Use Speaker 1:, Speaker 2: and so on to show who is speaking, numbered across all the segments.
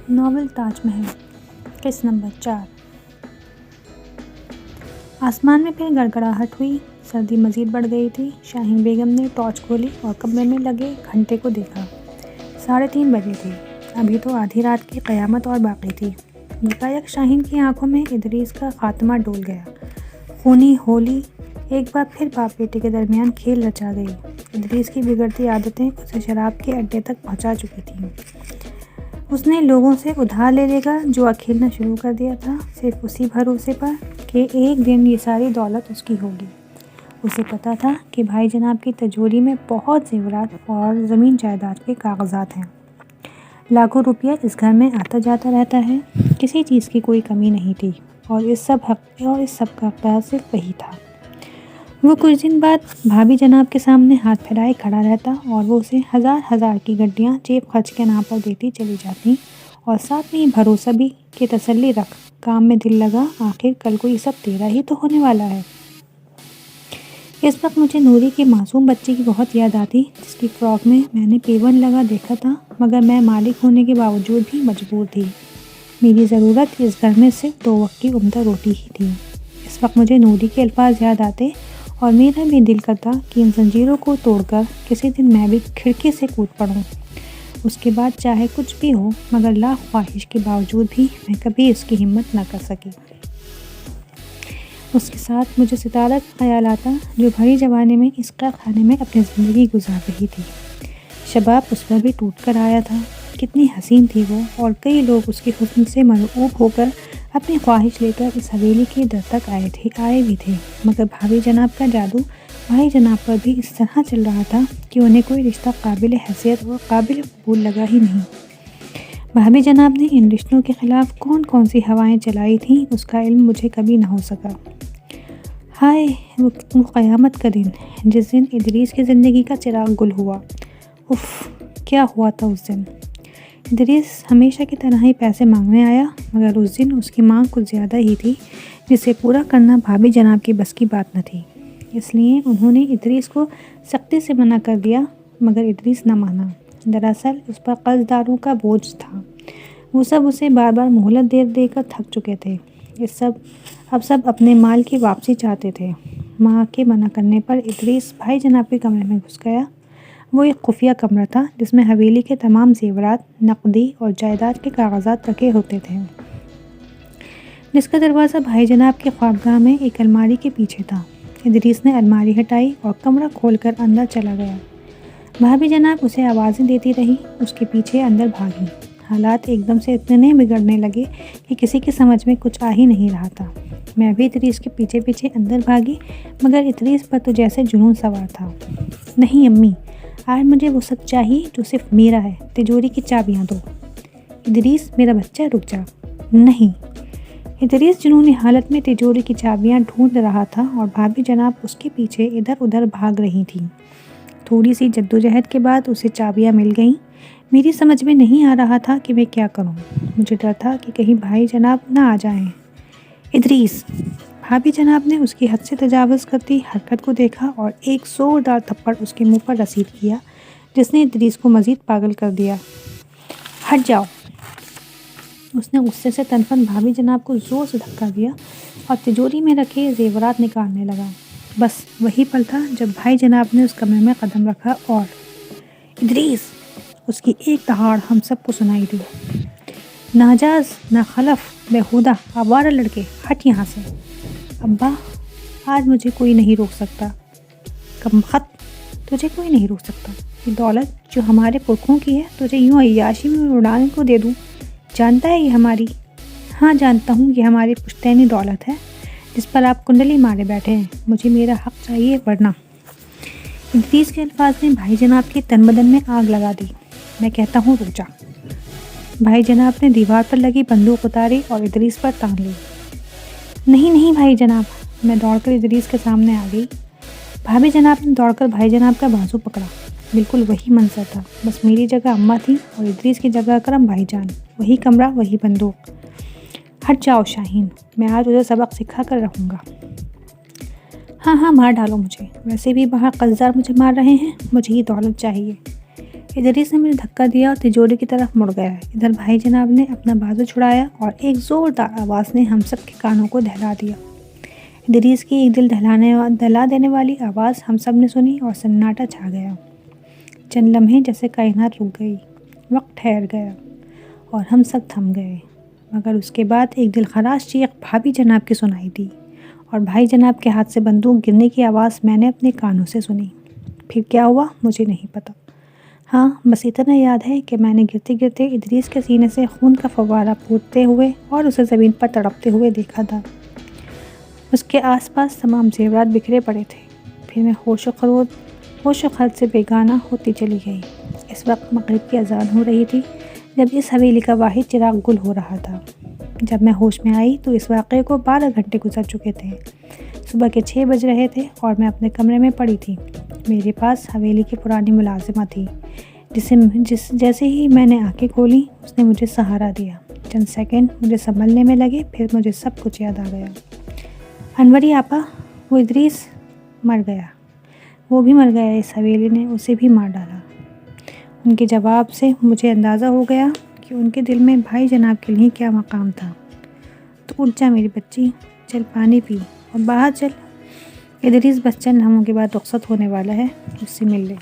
Speaker 1: Novel Taj Mahal, قسط number 4۔ آسمان میں پھر گڑگڑاہٹ ہوئی، سردی مزید بڑھ گئی تھی۔ شاہین بیگم نے ٹارچ کھولی اور کمرے میں لگے گھنٹے کو دیکھا۔ 3:30 بجے تھے۔ ابھی تو آدھی رات کی قیامت اور باقی تھی۔ یکایک شاہین کی آنکھوں میں ادریس کا خاتمہ ڈول گیا۔ خونی ہولی ایک بار پھر باپ بیٹے کے درمیان کھیل رچا گئی۔ ادریس کی بگڑتی عادتیں اسے شراب کے اڈے تک پہنچا چکی تھیں۔ اس نے لوگوں سے ادھار لے لے کر جوا کھیلنا شروع کر دیا تھا، صرف اسی بھروسے پر کہ ایک دن یہ ساری دولت اس کی ہوگی۔ اسے پتا تھا کہ بھائی جناب کی تجوری میں بہت زیورات اور زمین جائیداد کے کاغذات ہیں۔ لاکھوں روپیہ اس گھر میں آتا جاتا رہتا ہے، کسی چیز کی کوئی کمی نہیں تھی، اور اس سب کا حقدار صرف وہی تھا۔ وہ کچھ دن بعد بھابھی جناب کے سامنے ہاتھ پھیلائے کھڑا رہتا اور وہ اسے ہزار کی گڈیاں جیب خرچ کے نام پر دیتی چلی جاتی، اور ساتھ میں یہ بھروسہ بھی کہ تسلی رکھ، کام میں دل لگا، آخر کل کو یہ سب تیرا ہی تو ہونے والا ہے۔ اس وقت مجھے نوری کی معصوم بچی کی بہت یاد آتی، جس کی فراک میں نے پیون لگا دیکھا تھا، مگر میں مالک ہونے کے باوجود بھی مجبور تھی۔ میری ضرورت اس گھر میں صرف 2 وقت کی عمدہ روٹی ہی تھی۔ اس وقت مجھے نوری کے الفاظ یاد آتے اور میرا بھی دل کرتا کہ ان زنجیروں کو توڑ کر کسی دن میں بھی کھڑکی سے کود پڑوں۔ اس کے بعد چاہے کچھ بھی ہو، مگر لاکھ خواہش کے باوجود بھی میں کبھی اس کی ہمت نہ کر سکی۔ اس کے ساتھ مجھے ستارہ کا خیال آتا، جو بھری جوانی میں اس قید خانے میں اپنی زندگی گزار رہی تھی۔ شباب اس پر بھی ٹوٹ کر آیا تھا۔ کتنی حسین تھی وہ، اور کئی لوگ اس کے حسن سے مرعوب ہو کر اپنی خواہش لے کر اس حویلی کے در تک آئے بھی تھے، مگر بھابھی جناب کا جادو بھائی جناب پر بھی اس طرح چل رہا تھا کہ انہیں کوئی رشتہ قابل حیثیت اور قابل قبول لگا ہی نہیں۔ بھابھی جناب نے ان رشتوں کے خلاف کون سی ہوائیں چلائی تھیں، اس کا علم مجھے کبھی نہ ہو سکا۔ ہائے وہ قیامت کا دن، جس دن ادریس کی زندگی کا چراغ گل ہوا۔ اف، کیا ہوا تھا اس دن؟ ادریس ہمیشہ کی طرح ہی پیسے مانگنے آیا، مگر اس دن اس کی مانگ کچھ زیادہ ہی تھی، جسے پورا کرنا بھابھی جناب کی بس کی بات نہ تھی۔ اس لیے انہوں نے ادریس کو سختی سے منع کر دیا، مگر ادریس نہ مانا۔ دراصل اس پر قرض داروں کا بوجھ تھا۔ وہ سب اسے بار بار مہلت دے کر تھک چکے تھے۔ اب سب اپنے مال کی واپسی چاہتے تھے۔ ماں کے منع کرنے پر ادریس بھائی جناب کے کمرے میں گھس گیا۔ وہ ایک خفیہ کمرہ تھا، جس میں حویلی کے تمام زیورات، نقدی اور جائیداد کے کاغذات رکھے ہوتے تھے، جس کا دروازہ بھائی جناب کی خوابگاہ میں ایک الماری کے پیچھے تھا۔ ادریس نے الماری ہٹائی اور کمرہ کھول کر اندر چلا گیا۔ بھابھی جناب اسے آوازیں دیتی رہی، اس کے پیچھے اندر بھاگی۔ حالات ایک دم سے اتنے بگڑنے لگے کہ کسی کی سمجھ میں کچھ آ ہی نہیں رہا تھا۔ میں بھی ادریس کے پیچھے اندر بھاگی، مگر ادریس پر تو جیسے جنون سوار تھا۔ نہیں امی، آج مجھے وہ سچ چاہیے جو صرف میرا ہے، تجوری کی چابیاں دو۔ ادریس میرا بچہ، رک جا۔ نہیں۔ ادریس جنونی حالت میں تجوری کی چابیاں ڈھونڈ رہا تھا اور بھابھی جناب اس کے پیچھے ادھر ادھر بھاگ رہی تھیں۔ تھوڑی سی جدوجہد کے بعد اسے چابیاں مل گئیں۔ میری سمجھ میں نہیں آ رہا تھا کہ میں کیا کروں۔ مجھے ڈر تھا کہ کہیں بھائی جناب نہ آ جائیں۔ ادریس! بھابھی جناب نے اس کی حد سے تجاوز کرتی حرکت کو دیکھا اور ایک زوردار تھپڑ اس کے منہ پر رسید کیا، جس نے ادریس کو مزید پاگل کر دیا۔ ہٹ جاؤ! اس نے غصے سے تنفن بھابھی جناب کو زور سے دھکا دیا اور تجوری میں رکھے زیورات نکالنے لگا۔ بس وہی پل تھا جب بھائی جناب نے اس کمرے میں قدم رکھا اور ادریس! اس کی ایک دہاڑ ہم سب کو سنائی دی۔ ناجائز، ناخلف، بیہودہ، آوارہ لڑکے، ہٹ یہاں سے! ابا، آج مجھے کوئی نہیں روک سکتا۔ کمبخت، تجھے کوئی نہیں روک سکتا۔ یہ دولت جو ہمارے پرکھوں کی ہے، تجھے یوں عیاشی میں اڑانے کو دے دوں؟ جانتا ہے یہ ہماری؟ ہاں جانتا ہوں، یہ ہماری پشتینی دولت ہے، جس پر آپ کنڈلی مارے بیٹھے ہیں۔ مجھے میرا حق چاہیے، ورنہ… ادریس کے الفاظ نے بھائی جناب کے تن بدن میں آگ لگا دی۔ میں کہتا ہوں رک جا۔ بھائی جناب نے دیوار پر لگی بندوق اتاری اور ادریس پر تان لی۔ نہیں بھائی جناب! میں دوڑ کر ادریس کے سامنے آ گئی۔ بھابھی جناب نے دوڑ کر بھائی جناب کا بازو پکڑا۔ بالکل وہی منظر تھا، بس میری جگہ اماں تھی اور ادریس کی جگہ اکرم بھائی جان۔ وہی کمرہ، وہی بندوق۔ ہٹ جاؤ شاہین، میں آج اسے سبق سکھا کر رہوں گا۔ ہاں مار ڈالو مجھے، ویسے بھی باہر قرضدار مجھے مار رہے ہیں، مجھے ہی دولت چاہیے۔ ادریس نے مجھے دھکا دیا اور تجوری کی طرف مڑ گیا۔ ادھر بھائی جناب نے اپنا بازو چھڑایا اور ایک زوردار آواز نے ہم سب کے کانوں کو دہلا دیا۔ ادریس کی ایک دل دہلا دینے والی آواز ہم سب نے سنی اور سناٹا چھا گیا۔ چند لمحے جیسے کائنات رک گئی، وقت ٹھہر گیا اور ہم سب تھم گئے، مگر اس کے بعد ایک دلخراش چیخ بھابھی جناب کی سنائی دی اور بھائی جناب کے ہاتھ سے بندوق گرنے کی آواز میں نے اپنے کانوں سے سنی۔ پھر کیا ہوا مجھے نہیں پتا۔ ہاں بس اتنا یاد ہے کہ میں نے گرتے گرتے ادریس کے سینے سے خون کا فوارہ پھوٹتے ہوئے اور اسے زمین پر تڑپتے ہوئے دیکھا تھا۔ اس کے آس پاس تمام زیورات بکھرے پڑے تھے۔ پھر میں ہوش و خرد سے بیگانہ ہوتی چلی گئی۔ اس وقت مغرب کی اذان ہو رہی تھی جب اس حویلی کا واحد چراغ گل ہو رہا تھا۔ جب میں ہوش میں آئی تو اس واقعے کو 12 گھنٹے گزر چکے تھے۔ صبح کے 6 بج رہے تھے اور میں اپنے کمرے میں پڑی تھی۔ میرے پاس حویلی کی پرانی ملازمہ تھی جیسے ہی میں نے آنکھیں کھولی اس نے مجھے سہارا دیا۔ چند سیکنڈ مجھے سنبھلنے میں لگے، پھر مجھے سب کچھ یاد آ گیا۔ انوری آپا، وہ ادریس مر گیا، وہ بھی مر گیا، اس حویلی نے اسے بھی مار ڈالا۔ ان کے جواب سے مجھے اندازہ ہو گیا کہ ان کے دل میں بھائی جناب کے لیے کیا مقام تھا۔ تو اٹھ جا میری بچی، چل پانی پی اور باہر چل، ادریس بس چند لمحوں کے بعد رخصت ہونے والا ہے، اس سے مل لے۔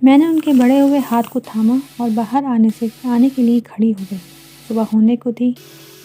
Speaker 1: میں نے ان کے بڑھے ہوئے ہاتھ کو تھاما اور باہر آنے کے لیے کھڑی ہو گئی۔ صبح ہونے کو تھی،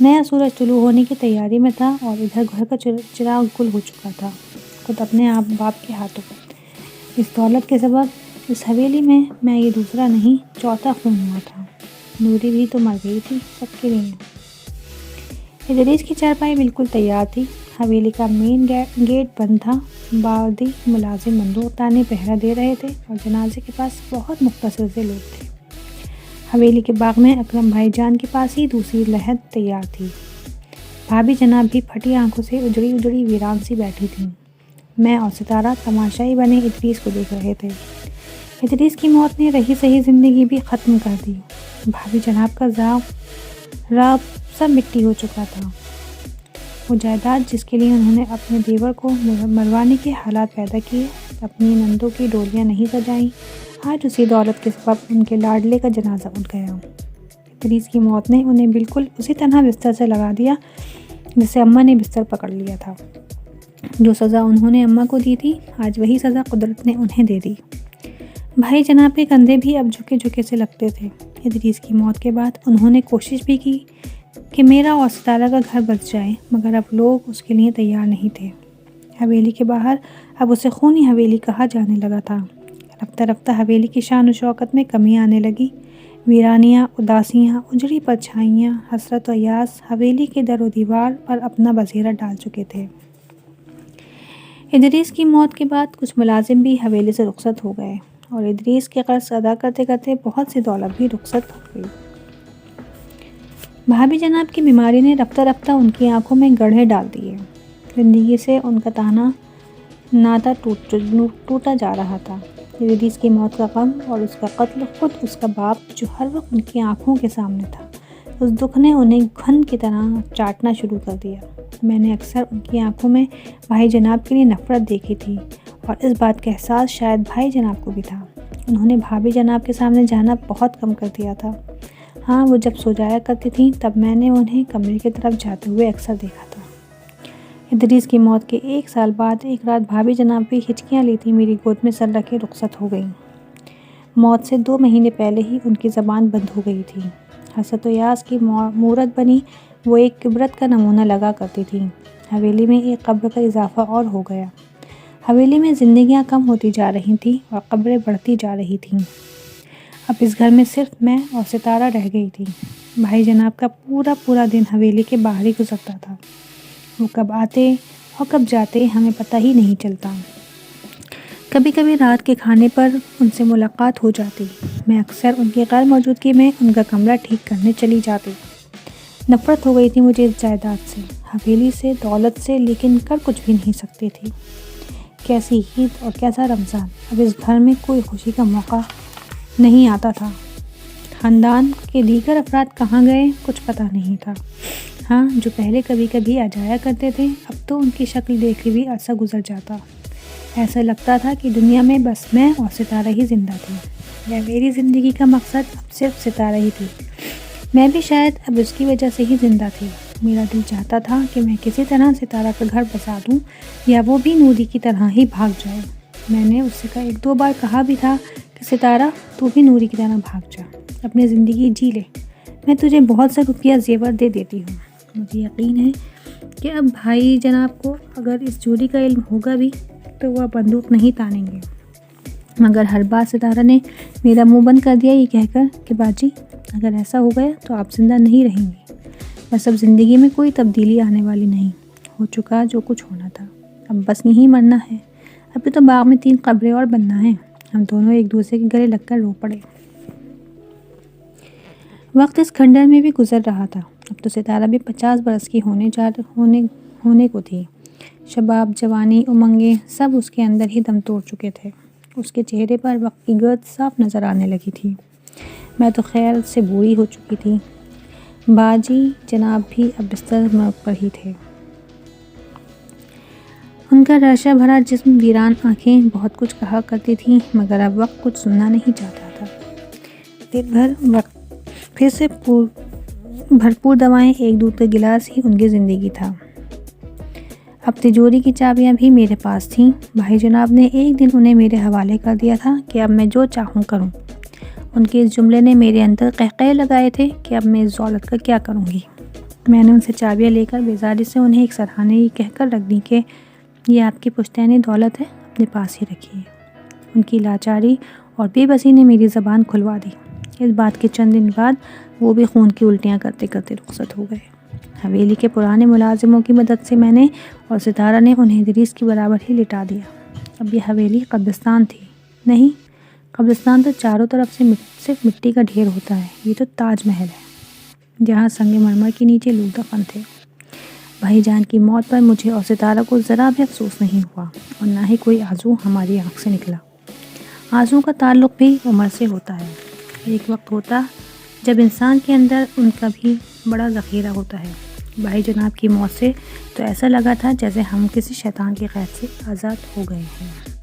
Speaker 1: نیا سورج طلوع ہونے کی تیاری میں تھا اور ادھر گھر کا چراغ گل ہو چکا تھا، خود اپنے آپ باپ کے ہاتھوں۔ اس دولت کے سبب اس حویلی میں یہ دوسرا نہیں چوتھا خون ہوا تھا۔ نوری بھی تو مر گئی تھی سب کے لیے۔ ادریس کی چارپائی بالکل تیار تھی۔ حویلی کا مین گیٹ بند تھا۔ باورچی ملازم بندوق تانے پہرا دے رہے تھے اور جنازے کے پاس بہت مختصر سے لوگ تھے۔ حویلی کے باغ میں اکرم بھائی جان کے پاس ہی دوسری لحد تیار تھی۔ بھابھی جناب بھی پھٹی آنکھوں سے اجڑی ویران سی بیٹھی تھیں۔ میں اور ستارہ تماشائی بنے ادریس کو دیکھ رہے تھے۔ ادریس کی موت نے رہی سہی زندگی بھی ختم کر دی۔ بھابھی جناب کا راب سب مٹی ہو چکا تھا۔ وہ جائیداد جس کے لیے انہوں نے اپنے دیور کو مروانے کے حالات پیدا کیے، اپنی نندوں کی ڈولیاں نہیں سجائیں، آج اسی دولت کے سبب ان کے لاڈلے کا جنازہ اٹھ گیا۔ ادریس کی موت نے انہیں بالکل اسی طرح بستر سے لگا دیا جس سے اماں نے بستر پکڑ لیا تھا۔ جو سزا انہوں نے اماں کو دی تھی، آج وہی سزا قدرت نے انہیں دے دی۔ بھائی جناب کے کندھے بھی اب جھکے سے لگتے تھے۔ ادریس کی موت کے بعد انہوں نے کوشش بھی کی کہ میرا اور ستارہ کا گھر بچ جائے، مگر اب لوگ اس کے لیے تیار نہیں تھے۔ حویلی کے باہر اب اسے خونی حویلی کہا جانے لگا تھا۔ رفتہ رفتہ حویلی کی شان و شوکت میں کمی آنے لگی۔ ویرانیاں، اداسیاں، اجڑی پرچھائیاں، حسرت و یاس حویلی کے در و دیوار پر اپنا بسیرا ڈال چکے تھے۔ ادریس کی موت کے بعد کچھ ملازم بھی حویلی سے رخصت ہو گئے اور ادریس کے قرض ادا کرتے کرتے بہت سی دولت بھی رخصت ہو گئی۔ بھابھی جناب کی بیماری نے رفتہ رفتہ ان کی آنکھوں میں گڑھے ڈال دیے۔ زندگی سے ان کا ناطہ ٹوٹا جا رہا تھا۔ ادریس کی موت کا غم اور اس کا قتل خود اس کا باپ جو ہر وقت ان کی آنکھوں کے سامنے تھا، اس دکھ نے انہیں گھن کی طرح چاٹنا شروع کر دیا۔ میں نے اکثر ان کی آنکھوں میں بھائی جناب کے لیے نفرت دیکھی تھی اور اس بات کا احساس شاید بھائی جناب کو بھی تھا۔ انہوں نے بھابھی جناب کے سامنے جانا بہت کم کر دیا تھا۔ ہاں، وہ جب سو جایا کرتی تھیں تب میں نے انہیں کمرے کی طرف جاتے ہوئے اکثر دیکھا تھا۔ ادریس کی موت کے 1 سال بعد ایک رات بھابھی جناب بھی ہچکیاں لیتی میری گود میں سر رکھے رخصت ہو گئیں۔ موت سے 2 مہینے پہلے ہی ان کی زبان بند ہو گئی تھی۔ حسرت و یاس کی مورت بنی وہ ایک عبرت کا نمونہ لگا کرتی تھیں۔ حویلی میں ایک قبر کا اضافہ اور ہو گیا۔ حویلی میں زندگیاں کم ہوتی جا رہی تھیں اور قبریں بڑھتی جا رہی تھیں۔ اب اس گھر میں صرف میں اور ستارہ رہ گئی تھی۔ بھائی جناب کا پورا دن حویلی کے باہر ہی گزرتا تھا۔ وہ کب آتے اور کب جاتے ہمیں پتہ ہی نہیں چلتا۔ کبھی کبھی رات کے کھانے پر ان سے ملاقات ہو جاتی۔ میں اکثر ان کی غیر موجودگی میں ان کا کمرہ ٹھیک کرنے چلی جاتی۔ نفرت ہو گئی تھی مجھے اس جائیداد سے، حویلی سے، دولت سے، لیکن کر کچھ بھی نہیں سکتی تھی۔ کیسی عید اور کیسا رمضان، اب اس گھر میں کوئی خوشی کا موقع نہیں آتا تھا۔ خاندان کے دیگر افراد کہاں گئے کچھ پتہ نہیں تھا۔ ہاں، جو پہلے کبھی کبھی آ جایا کرتے تھے اب تو ان کی شکل دیکھ کے بھی عرصہ گزر جاتا۔ ایسا لگتا تھا کہ دنیا میں بس میں اور ستارہ ہی زندہ تھے، یا میری زندگی کا مقصد اب صرف ستارہ ہی تھی۔ میں بھی شاید اب اس کی وجہ سے ہی زندہ تھی۔ میرا دل چاہتا تھا کہ میں کسی طرح ستارہ کا گھر بسا دوں یا وہ بھی نوری کی طرح ہی بھاگ جائے۔ میں نے اس سے ایک دو بار کہا بھی تھا کہ ستارہ تو بھی نوری کی طرح بھاگ جا، اپنی زندگی جی لے، میں تجھے بہت سا روپیہ زیور دے دیتی ہوں۔ مجھے یقین ہے کہ اب بھائی جناب کو اگر اس چوری کا علم ہوگا بھی تو وہ بندوق نہیں تانیں گے، مگر ہر بار ستارہ نے میرا منہ بند کر دیا یہ کہہ کر کہ باجی اگر ایسا ہو گیا تو آپ زندہ نہیں رہیں گے، بس اب زندگی میں کوئی تبدیلی آنے والی نہیں، ہو چکا جو کچھ ہونا تھا، اب بس یہیں مرنا ہے، ابھی تو باغ میں 3 قبریں اور بننا ہے۔ ہم دونوں ایک دوسرے کے گلے لگ کر رو پڑے۔ وقت اس کھنڈر میں بھی گزر رہا تھا، اب تو ستارہ بھی 50 برس کی ہونے کو تھی۔ شباب، جوانی، امنگیں سب اس کے اندر ہی دم توڑ چکے تھے۔ اس کے چہرے پر وقت کی گرد صاف نظر آنے لگی تھی۔ میں تو خیر سے بوڑھی ہو چکی تھی۔ باجی جناب بھی اب بستر پر ہی تھے۔ ان کا رشا بھرا جسم، ویران آنکھیں بہت کچھ کہا کرتی تھیں، مگر اب وقت کچھ سننا نہیں چاہتا تھا۔ دن بھر وقت پھر سے بھرپور دوائیں، ایک دودھ کا گلاس ہی ان کی زندگی تھا۔ اب تجوری کی چابیاں بھی میرے پاس تھیں۔ بھائی جناب نے ایک دن انہیں میرے حوالے کر دیا تھا کہ اب میں جو چاہوں کروں۔ ان کے اس جملے نے میرے اندر قہقہے لگائے تھے کہ اب میں اس دولت کا کیا کروں گی۔ میں نے ان سے چابیاں لے کر بیزاری سے انہیں ایک سرہانے یہ کہہ کر رکھ دی کہ یہ آپ کی پشتینی دولت ہے، اپنے پاس ہی رکھیے۔ ان کی لاچاری اور بے بسی نے میری زبان کھلوا دی۔ اس بات کے چند دن بعد وہ بھی خون کی الٹیاں کرتے کرتے رخصت ہو گئے۔ حویلی کے پرانے ملازموں کی مدد سے میں نے اور ستارہ نے انہیں ادریس کی برابر ہی لٹا دیا۔ اب یہ حویلی قبرستان تھی نہیں، قبرستان تو چاروں طرف سے صرف مٹی کا ڈھیر ہوتا ہے، یہ تو تاج محل ہے جہاں سنگ مرمر کے نیچے لوگ دفن تھے۔ بھائی جان کی موت پر مجھے اور ستارہ کو ذرا بھی افسوس نہیں ہوا اور نہ ہی کوئی آنسو ہماری آنکھ سے نکلا۔ آنسو کا تعلق بھی عمر سے ہوتا ہے۔ ایک وقت ہوتا جب انسان کے اندر ان کا بھی بڑا ذخیرہ ہوتا ہے۔ بھائی جناب کی موت سے تو ایسا لگا تھا جیسے ہم کسی شیطان کی قید سے آزاد ہو گئے ہیں۔